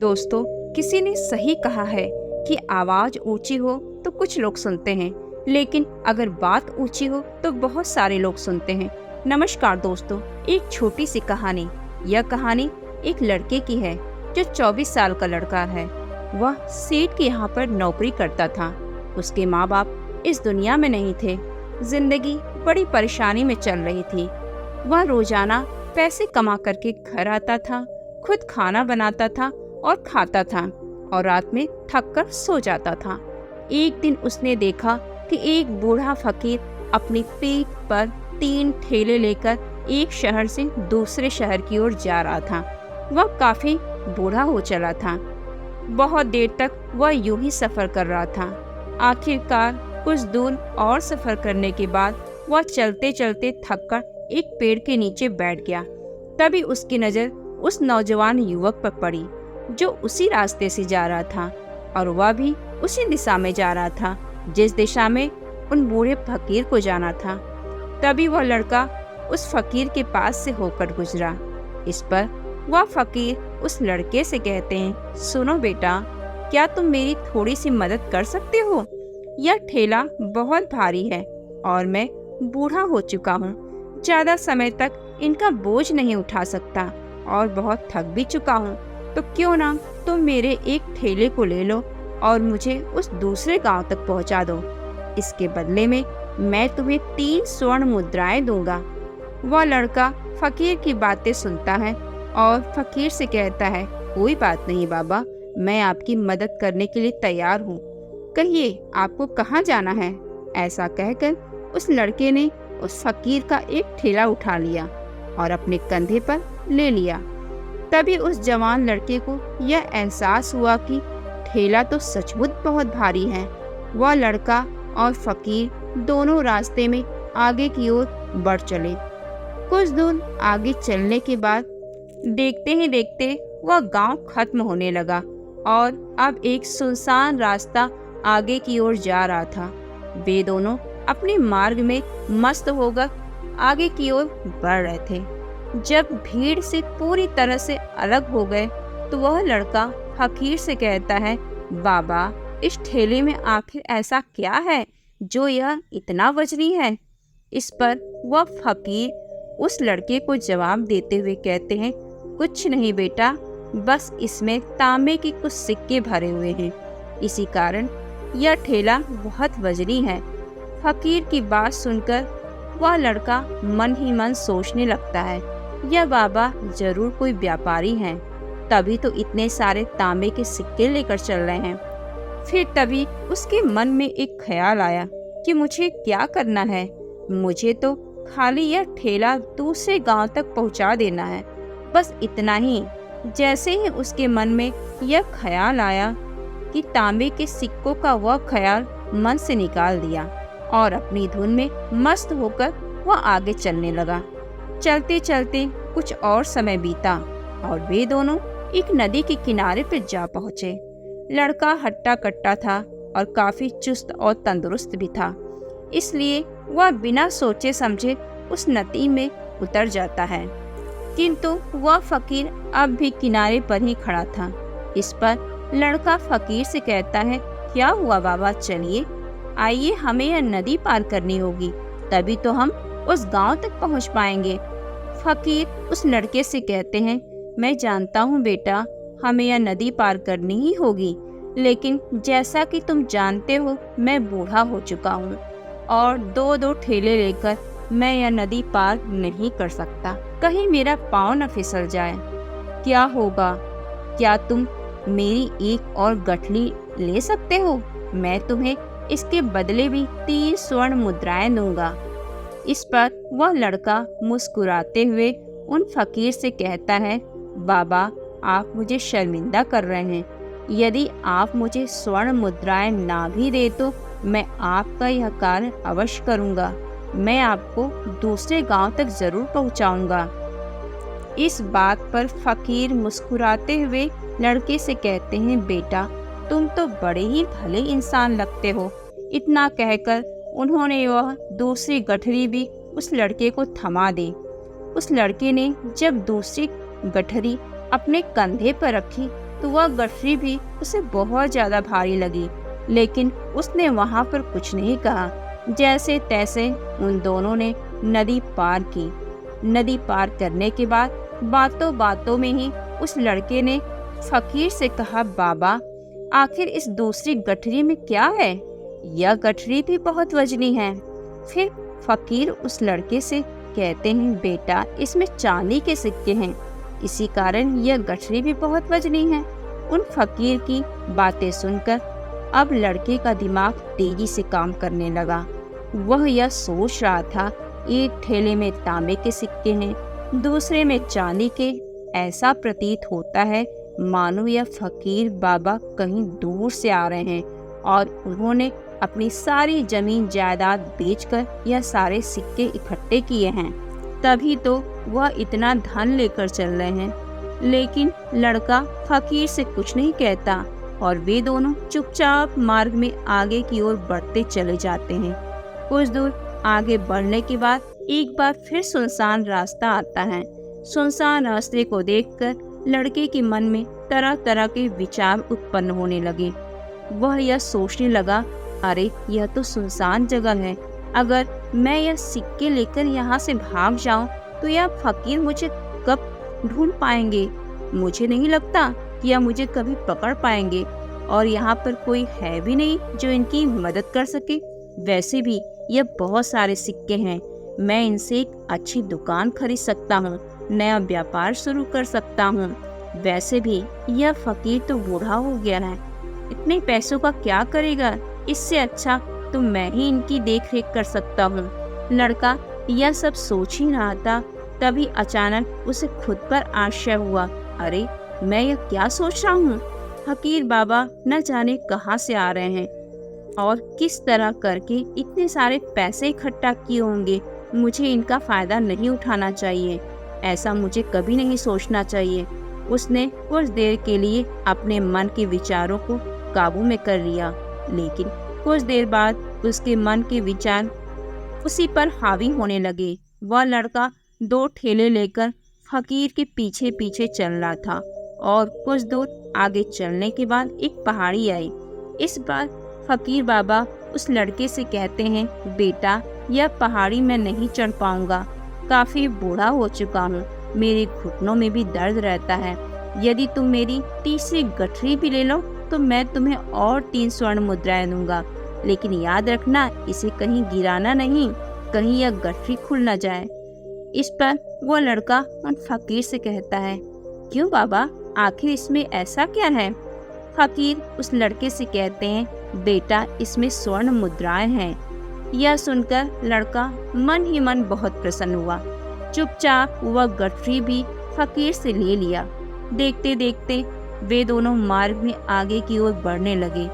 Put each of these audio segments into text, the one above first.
दोस्तों, किसी ने सही कहा है कि आवाज ऊंची हो तो कुछ लोग सुनते हैं, लेकिन अगर बात ऊंची हो तो बहुत सारे लोग सुनते हैं। नमस्कार दोस्तों, एक छोटी सी कहानी। यह कहानी एक लड़के की है जो 24 साल का लड़का है। वह सेठ के यहाँ पर नौकरी करता था। उसके माँ बाप इस दुनिया में नहीं थे। जिंदगी बड़ी परेशानी में चल रही थी। वह रोजाना पैसे कमा करके घर आता था, खुद खाना बनाता था और खाता था और रात में थक कर सो जाता था। एक दिन उसने देखा कि एक बूढ़ा फकीर अपनी पीठ पर 3 ठेले लेकर एक शहर से दूसरे शहर की ओर जा रहा था। वह काफी बूढ़ा हो चला था। बहुत देर तक वह यूं ही सफर कर रहा था। आखिरकार कुछ दूर और सफर करने के बाद वह चलते चलते थक कर एक पेड़ के नीचे बैठ गया। तभी उसकी नजर उस नौजवान युवक पर पड़ी जो उसी रास्ते से जा रहा था और वह भी उसी दिशा में जा रहा था जिस दिशा में उन बूढ़े फकीर को जाना था। तभी वह लड़का उस फकीर के पास से होकर गुजरा। इस पर वह फकीर उस लड़के से कहते हैं, सुनो बेटा, क्या तुम मेरी थोड़ी सी मदद कर सकते हो? यह ठेला बहुत भारी है और मैं बूढ़ा हो चुका हूँ। ज्यादा समय तक इनका बोझ नहीं उठा सकता और बहुत थक भी चुका हूँ। तो क्यों ना तुम मेरे एक ठेले को ले लो और मुझे उस दूसरे गांव तक पहुंचा दो। इसके बदले में मैं तुम्हें 3 स्वर्ण मुद्राएं दूंगा। वह लड़का फकीर की बातें सुनता है और फकीर से कहता है, कोई बात नहीं बाबा, मैं आपकी मदद करने के लिए तैयार हूँ। कहिए आपको कहाँ जाना है? ऐसा कहकर उस लड़के ने उस फकीर का एक ठेला उठा लिया और अपने कंधे पर ले लिया। तभी उस जवान लड़के को यह एहसास हुआ कि ठेला तो सचमुच बहुत भारी है। वह लड़का और फकीर दोनों रास्ते में आगे की ओर बढ़ चले। कुछ दूर आगे चलने के बाद देखते ही देखते वह गांव खत्म होने लगा और अब एक सुनसान रास्ता आगे की ओर जा रहा था। वे दोनों अपने मार्ग में मस्त होकर आगे की ओर बढ़ रहे थे। जब भीड़ से पूरी तरह से अलग हो गए तो वह लड़का फकीर से कहता है, बाबा, इस ठेले में आखिर ऐसा क्या है जो यह इतना वजनी है? इस पर वह फकीर उस लड़के को जवाब देते हुए कहते हैं, कुछ नहीं बेटा, बस इसमें तांबे के कुछ सिक्के भरे हुए हैं, इसी कारण यह ठेला बहुत वजनी है। फकीर की बात सुनकर वह लड़का मन ही मन सोचने लगता है, यह बाबा जरूर कोई व्यापारी हैं, तभी तो इतने सारे तांबे के सिक्के लेकर चल रहे हैं। फिर तभी उसके मन में एक ख्याल आया कि मुझे क्या करना है। मुझे तो खाली यह ठेला दूसरे गांव तक पहुंचा देना है, बस इतना ही। जैसे ही उसके मन में यह ख्याल आया कि तांबे के सिक्कों का वह ख्याल मन से निकाल दिया और अपनी धुन में मस्त होकर वह आगे चलने लगा। चलते चलते कुछ और समय बीता और वे दोनों एक नदी के किनारे पर जा पहुँचे। लड़का हट्टा कट्टा था और काफी चुस्त और तंदुरुस्त भी था, इसलिए वह बिना सोचे समझे उस नदी में उतर जाता है। किंतु वह फकीर अब भी किनारे पर ही खड़ा था। इस पर लड़का फकीर से कहता है, क्या हुआ बाबा, चलिए आइए, हमें यह नदी पार करनी होगी, तभी तो हम उस गांव तक पहुंच पाएंगे। फकीर उस लड़के से कहते हैं, मैं जानता हूं बेटा, हमें यह नदी पार करनी ही होगी, लेकिन जैसा कि तुम जानते हो मैं बूढ़ा हो चुका हूं और 2-2 ठेले लेकर मैं यह नदी पार नहीं कर सकता। कहीं मेरा पाँव न फिसल जाए। क्या होगा? क्या तुम मेरी एक और गठली ले सकते हो? मैं तुम्हें इसके बदले भी 3 स्वर्ण मुद्राएं दूंगा। इस पर वह लड़का मुस्कुराते हुए उन फकीर से कहता है, बाबा, आप मुझे शर्मिंदा कर रहे हैं। यदि आप मुझे स्वर्ण मुद्राएं ना भी दे तो मैं आपका यह कार्य अवश्य करूंगा। मैं आपको दूसरे गांव तक जरूर पहुंचाऊंगा। इस बात पर फकीर मुस्कुराते हुए लड़के से कहते हैं, बेटा, तुम तो बड़े ही भले इंसान लगते हो। इतना कहकर उन्होंने वह दूसरी गठरी भी उस लड़के को थमा दी। उस लड़के ने जब दूसरी गठरी अपने कंधे पर रखी तो वह गठरी भी उसे बहुत ज्यादा भारी लगी, लेकिन उसने वहां पर कुछ नहीं कहा। जैसे तैसे उन दोनों ने नदी पार की। नदी पार करने के बाद बातों बातों में ही उस लड़के ने फकीर से कहा, बाबा आखिर इस दूसरी गठरी में क्या है? यह गठरी भी बहुत वजनी है। फिर फकीर उस लड़के से कहते हैं, बेटा इसमें चांदी के सिक्के हैं, इसी कारण यह गठरी भी बहुत वजनी है। उन फकीर की बातें सुनकर अब लड़के का दिमाग तेजी से काम करने लगा। वह यह सोच रहा था, एक ठेले में तांबे के सिक्के हैं, दूसरे में चांदी के। ऐसा प्रतीत होता है मानो यह फकीर बाबा कहीं दूर से आ रहे हैं और उन्होंने अपनी सारी जमीन जायदाद बेचकर यह सारे सिक्के इकट्ठे किए हैं, तभी तो वह इतना धन लेकर चल रहे हैं। लेकिन लड़का फकीर से कुछ नहीं कहता और वे दोनों चुपचाप मार्ग में आगे की ओर बढ़ते चले जाते हैं। कुछ दूर आगे बढ़ने के बाद एक बार फिर सुनसान रास्ता आता है। सुनसान रास्ते को देखकर लड़के के मन में तरह तरह के विचार उत्पन्न होने लगे। वह यह सोचने लगा, अरे यह तो सुनसान जगह है, अगर मैं यह सिक्के लेकर यहाँ से भाग जाऊं तो यह फकीर मुझे कब ढूंढ पाएंगे। मुझे नहीं लगता कि यह मुझे कभी पकड़ पाएंगे और यहाँ पर कोई है भी नहीं जो इनकी मदद कर सके। वैसे भी यह बहुत सारे सिक्के हैं, मैं इनसे एक अच्छी दुकान खरीद सकता हूँ, नया व्यापार शुरू कर सकता हूँ। वैसे भी यह फकीर तो बूढ़ा हो गया है, इतने पैसों का क्या करेगा, इससे अच्छा तो मैं ही इनकी देख रेख कर सकता हूँ। लड़का यह सब सोच ही रहा था, तभी अचानक उसे खुद पर आश्चर्य हुआ, अरे मैं यह क्या सोच रहा हूँ। फकीर बाबा न जाने कहाँ से आ रहे हैं और किस तरह करके इतने सारे पैसे इकट्ठा किए होंगे। मुझे इनका फायदा नहीं उठाना चाहिए, ऐसा मुझे कभी नहीं सोचना चाहिए। उसने कुछ देर के लिए अपने मन के विचारों को काबू में कर लिया, लेकिन कुछ देर बाद उसके मन के विचार उसी पर हावी होने लगे। वह लड़का दो ठेले लेकर फकीर के पीछे पीछे चल रहा था और कुछ दूर आगे चलने के बाद एक पहाड़ी आई। इस बार फकीर बाबा उस लड़के से कहते हैं, बेटा यह पहाड़ी मैं नहीं चढ़ पाऊंगा, काफी बूढ़ा हो चुका हूँ, मेरे घुटनों में भी दर्द रहता है। यदि तुम मेरी तीसरी गठरी भी ले लो तो मैं तुम्हें और 3 स्वर्ण मुद्राएं दूंगा, लेकिन याद रखना इसे कहीं गिराना नहीं, कहीं यह गठरी खुल न जाए। इस पर वो लड़का उन फकीर से कहता है, क्यों बाबा आखिर इसमें ऐसा क्या है? फकीर उस लड़के से कहते हैं, बेटा इसमें स्वर्ण मुद्राएं हैं। यह सुनकर लड़का मन ही मन बहुत प्रसन्न हुआ। चुपचाप वह गठरी भी फकीर से ले लिया। देखते देखते वे दोनों मार्ग में आगे की ओर बढ़ने लगे।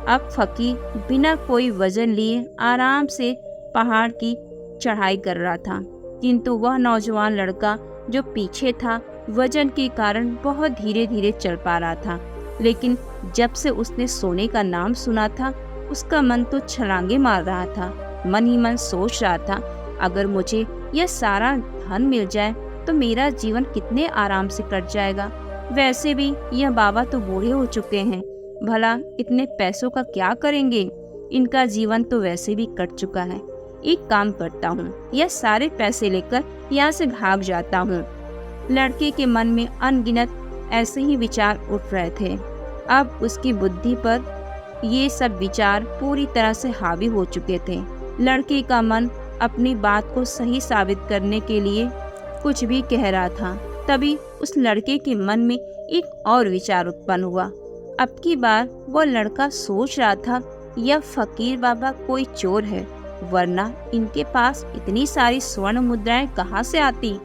अब फकीर बिना कोई वजन लिए आराम से पहाड़ की चढ़ाई कर रहा था, किंतु वह नौजवान लड़का जो पीछे था वजन के कारण बहुत धीरे धीरे चल पा रहा था। लेकिन जब से उसने सोने का नाम सुना था उसका मन तो छलांगे मार रहा था। मन ही मन सोच रहा था, अगर मुझे यह सारा धन मिल जाए तो मेरा जीवन कितने आराम से कट जाएगा। वैसे भी यह बाबा तो बूढ़े हो चुके हैं, भला इतने पैसों का क्या करेंगे, इनका जीवन तो वैसे भी कट चुका है। एक काम करता हूँ, यह सारे पैसे लेकर यहाँ से भाग जाता हूँ। लड़के के मन में अनगिनत ऐसे ही विचार उठ रहे थे। अब उसकी बुद्धि पर ये सब विचार पूरी तरह से हावी हो चुके थे। लड़के का मन अपनी बात को सही साबित करने के लिए कुछ भी कह रहा था। तभी उस लड़के के मन में एक और विचार उत्पन्न हुआ। अब की बार वो लड़का सोच रहा था, यह फकीर बाबा कोई चोर है, वरना इनके पास इतनी सारी स्वर्ण मुद्राएं कहाँ से आती।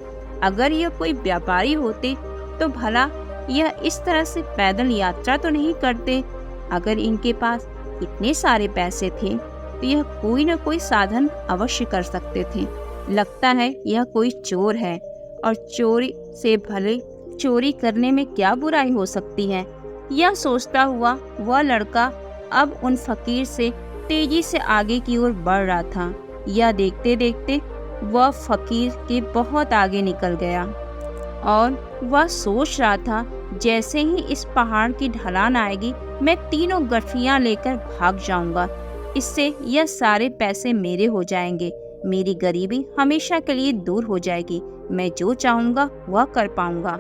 अगर यह कोई व्यापारी होते तो भला यह इस तरह से पैदल यात्रा तो नहीं करते। अगर इनके पास इतने सारे पैसे थे तो यह कोई न कोई साधन अवश्य कर सकते थे। लगता है यह कोई चोर है और चोरी से भले चोरी करने में क्या बुराई हो सकती है। यह सोचता हुआ वह लड़का अब उन फकीर से तेजी से आगे की ओर बढ़ रहा था। यह देखते देखते वह फकीर के बहुत आगे निकल गया और वह सोच रहा था, जैसे ही इस पहाड़ की ढलान आएगी मैं तीनों गठरियाँ लेकर भाग जाऊंगा। इससे यह सारे पैसे मेरे हो जाएंगे, मेरी गरीबी हमेशा के लिए दूर हो जाएगी, मैं जो चाहूंगा वह कर पाऊंगा।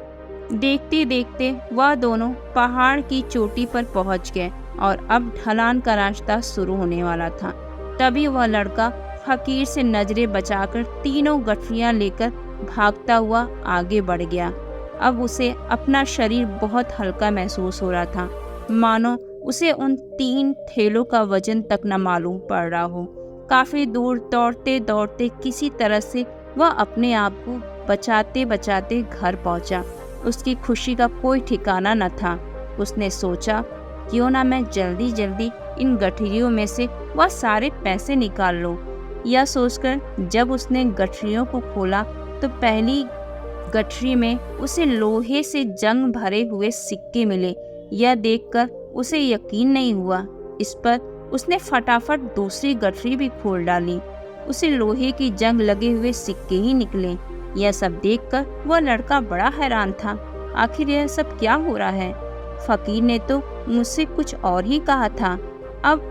देखते देखते वह दोनों पहाड़ की चोटी पर पहुंच गए और अब ढलान का रास्ता शुरू होने वाला था। तभी वह लड़का फकीर से नजरें बचाकर तीनों गठरियाँ लेकर भागता हुआ आगे बढ़ गया। अब उसे अपना शरीर बहुत हल्का महसूस हो रहा था, मानो उसे उन 3 थैलों का वजन तक न मालूम पड़ रहा हो। काफी दूर दौड़ते दौड़ते किसी तरह से वह अपने आप को बचाते बचाते घर पहुंचा। उसकी खुशी का कोई ठिकाना न था। उसने सोचा, क्यों ना मैं जल्दी जल्दी इन गठरियों में से वह सारे पैसे निकाल लूं। यह सोचकर जब उसने गठरियों को खोला तो पहली गठरी में उसे लोहे से जंग भरे हुए सिक्के मिले। यह देखकर उसे यकीन नहीं हुआ। इस पर उसने फटाफट दूसरी गठरी भी खोल डाली। उसे लोहे की जंग लगे हुए सिक्के ही निकले। यह सब देखकर वह लड़का बड़ा हैरान था। आखिर यह सब क्या हो रहा है? फकीर ने तो मुझसे कुछ और ही कहा था। अब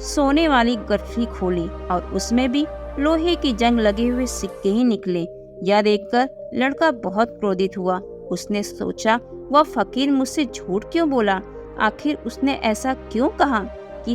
सोने वाली गठरी खोली और उसमें भी लोहे की जंग लगे हुए सिक्के ही निकले। यह देखकर लड़का बहुत क्रोधित हुआ। उसने सोचा, वह फकीर मुझसे झूठ क्यों बोला? आखिर उसने ऐसा क्यों कहा कि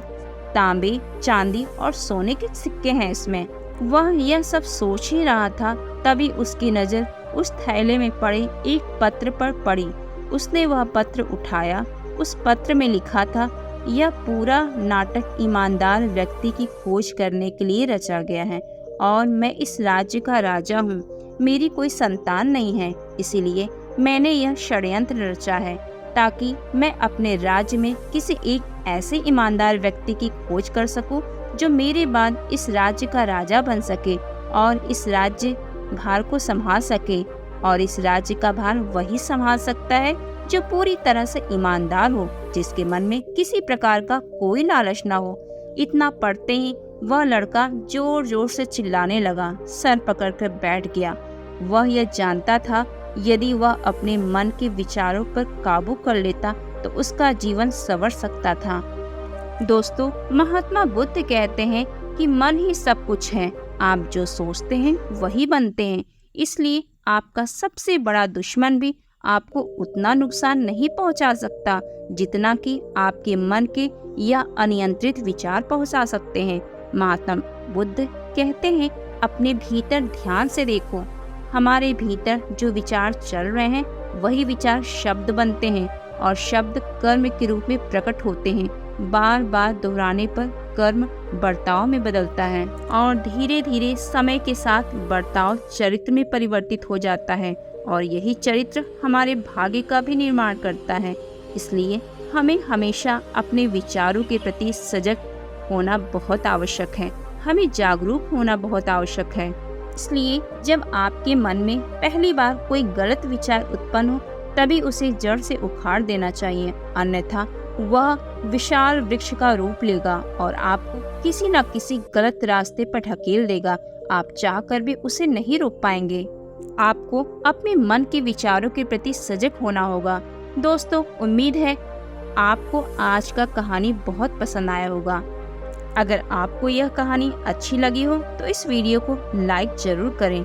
तांबे, चांदी और सोने के सिक्के हैं इसमें? वह यह सब सोच ही रहा था, तभी उसकी नज़र उस थैले में पड़े एक पत्र पर पड़ी। उसने वह पत्र उठाया। उस पत्र में लिखा था, यह पूरा नाटक ईमानदार व्यक्ति की खोज करने के लिए रचा गया है और मैं इस राज्य का राजा हूँ। मेरी कोई संतान नहीं है, इसीलिए मैंने यह षड्यंत्र रचा है ताकि मैं अपने राज्य में किसी एक ऐसे ईमानदार व्यक्ति की खोज कर सकूं जो मेरे बाद इस राज्य का राजा बन सके और इस राज्य भार को संभाल सके। और इस राज्य का भार वही संभाल सकता है जो पूरी तरह से ईमानदार हो, जिसके मन में किसी प्रकार का कोई लालच ना हो। इतना पढ़ते ही वह लड़का जोर जोर से चिल्लाने लगा, सर पकड़कर बैठ गया। वह यह जानता था, यदि वह अपने मन के विचारों पर काबू कर लेता तो उसका जीवन संवर सकता था। दोस्तों, महात्मा बुद्ध कहते हैं कि मन ही सब कुछ है। आप जो सोचते हैं वही बनते हैं। इसलिए आपका सबसे बड़ा दुश्मन भी आपको उतना नुकसान नहीं पहुंचा सकता जितना कि आपके मन के या अनियंत्रित विचार पहुंचा सकते हैं। महात्मा बुद्ध कहते हैं, अपने भीतर ध्यान से देखो। हमारे भीतर जो विचार चल रहे हैं वही विचार शब्द बनते हैं और शब्द कर्म के रूप में प्रकट होते हैं। बार बार दोहराने पर कर्म बर्ताव में बदलता है और धीरे धीरे समय के साथ बर्ताव चरित्र में परिवर्तित हो जाता है और यही चरित्र हमारे भाग्य का भी निर्माण करता है। इसलिए हमें हमेशा अपने विचारों के प्रति सजग होना बहुत आवश्यक है। हमें जागरूक होना बहुत आवश्यक है। इसलिए जब आपके मन में पहली बार कोई गलत विचार उत्पन्न हो तभी उसे जड़ से उखाड़ देना चाहिए, अन्यथा वह विशाल वृक्ष का रूप लेगा और आपको किसी न किसी गलत रास्ते पर ढकेल देगा। आप चाहकर भी उसे नहीं रोक पाएंगे। आपको अपने मन के विचारों के प्रति सजग होना होगा। दोस्तों, उम्मीद है आपको आज का कहानी बहुत पसंद आया होगा। अगर आपको यह कहानी अच्छी लगी हो तो इस वीडियो को लाइक जरूर करें